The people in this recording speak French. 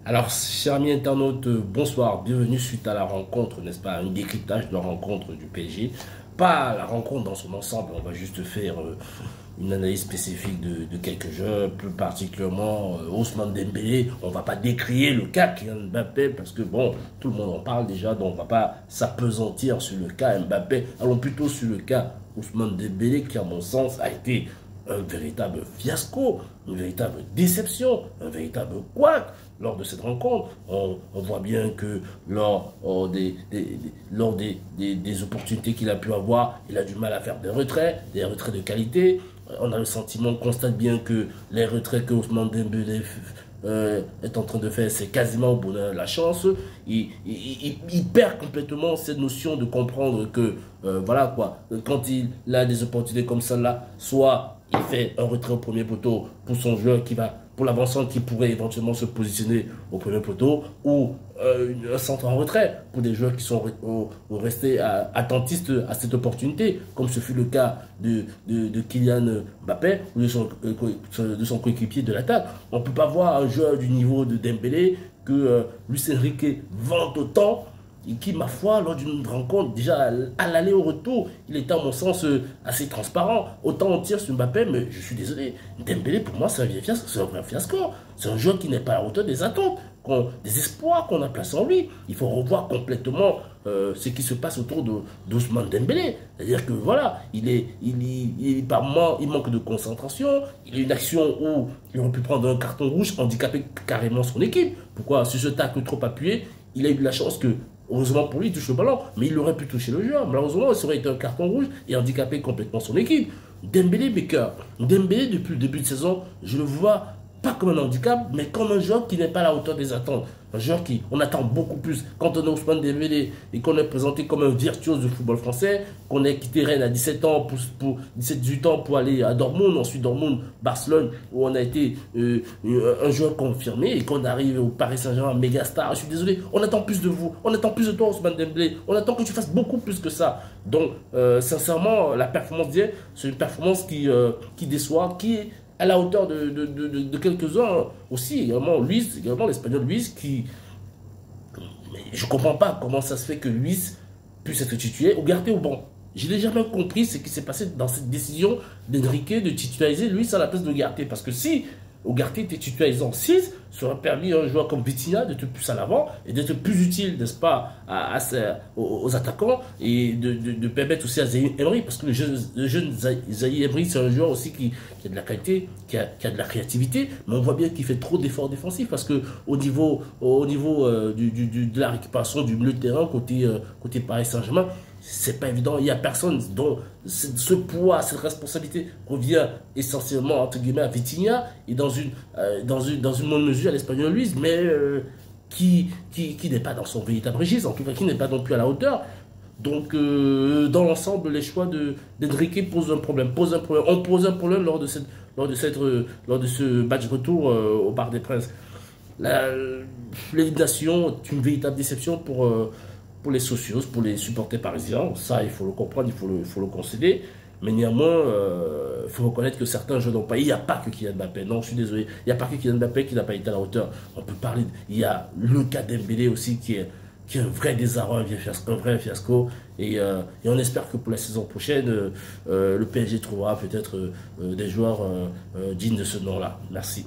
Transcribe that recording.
Alors, chers amis internautes, bonsoir, bienvenue suite à la rencontre, n'est-ce pas, un décryptage de la rencontre du PSG. Pas la rencontre dans son ensemble, on va juste faire une analyse spécifique de quelques jeux, plus particulièrement Ousmane Dembélé. On va pas décrier le cas Kylian Mbappé parce que bon, tout le monde en parle déjà, donc on va pas s'apesantir sur le cas Mbappé. Allons plutôt sur le cas Ousmane Dembélé qui, à mon sens, a été un véritable fiasco, une véritable déception, un véritable couac lors de cette rencontre. On voit bien que lors des opportunités qu'il a pu avoir, il a du mal à faire des retraits de qualité. On a le sentiment, on constate bien que les retraits que Ousmane Dembélé est en train de faire, c'est quasiment au bonheur de la chance. Il perd complètement cette notion de comprendre que, voilà quoi, quand il a des opportunités comme celle-là, soit il fait un retrait au premier poteau pour son joueur qui va, pour l'avancement qui pourrait éventuellement se positionner au premier poteau, ou un centre en retrait pour des joueurs qui sont restés attentistes à cette opportunité, comme ce fut le cas de Kylian Mbappé ou de son coéquipier de l'attaque. On ne peut pas voir un joueur du niveau de Dembélé que Luis Enrique vante autant et qui, ma foi, lors d'une rencontre, déjà à l'aller au retour, il était à mon sens assez transparent. Autant on tire sur Mbappé, mais je suis désolé, Dembélé, pour moi, c'est un vrai fiasco. C'est un joueur qui n'est pas à la hauteur des attentes, des espoirs qu'on a placés en lui. Il faut revoir complètement ce qui se passe autour d'Ousmane Dembélé. C'est-à-dire que voilà, par moment, il manque de concentration. Il y a une action où il aurait pu prendre un carton rouge, handicaper carrément son équipe. Pourquoi? Sur ce tacle trop appuyé, il a eu la chance que, heureusement pour lui, il touche le ballon, mais il aurait pu toucher le joueur. Malheureusement, ça aurait été un carton rouge et handicapé complètement son équipe. Dembélé, Baker. Dembélé, depuis le début de saison, je le vois pas comme un handicap, mais comme un joueur qui n'est pas à la hauteur des attentes. Un joueur qui, on attend beaucoup plus. Quand on a Ousmane Dembélé et qu'on est présenté comme un virtuose du football français, qu'on a quitté Rennes à 17 ans, pour 17-18 ans pour aller à Dortmund, ensuite Dortmund, Barcelone, où on a été un joueur confirmé, et qu'on arrive au Paris Saint-Germain, méga star. Je suis désolé, on attend plus de vous, on attend plus de toi, Ousmane Dembélé, on attend que tu fasses beaucoup plus que ça. Donc, sincèrement, la performance d'hier, c'est une performance qui déçoit, qui est à la hauteur de quelques-uns aussi, également l'Espagnol Luis, qui... Mais je ne comprends pas comment ça se fait que Luis puisse être titulaire ou gardé au banc. Je n'ai jamais compris ce qui s'est passé dans cette décision d'Enrique de titulariser Luis à la place de Ugarte. Parce que si Ugarte était titularisé en 6, ça aurait permis à un joueur comme Vitinha d'être plus à l'avant et d'être plus utile, n'est-ce pas, aux attaquants, et de permettre aussi à Zaïre Emery, parce que le jeune Zaïre Emery, c'est un joueur aussi qui a de la qualité, qui a de la créativité, mais on voit bien qu'il fait trop d'efforts défensifs, parce que au niveau de la récupération du milieu de terrain côté Paris Saint-Germain, c'est pas évident. Il n'y a personne dont ce poids, cette responsabilité revient essentiellement, entre guillemets, à Vitinha, et dans une bonne mesure à l'Espagnol Luis, mais qui n'est pas dans son véritable registre, en tout cas qui n'est pas non plus à la hauteur. Donc, dans l'ensemble, les choix d'Enrique posent un problème. On pose un problème lors de ce match retour au Parc des Princes. L'élimination est une véritable déception pour les socios, pour les supporters parisiens. Ça, il faut le comprendre, il faut le concéder. Mais néanmoins, il faut reconnaître que certains jeux n'ont pas. Il n'y a pas que Kylian Mbappé. Non, je suis désolé. Il n'y a pas que Kylian Mbappé qui n'a pas été à la hauteur. On peut parler. Il y a le cas Dembélé aussi qui est un vrai désarroi, un vrai fiasco. Et on espère que pour la saison prochaine, le PSG trouvera peut-être des joueurs dignes de ce nom-là. Merci.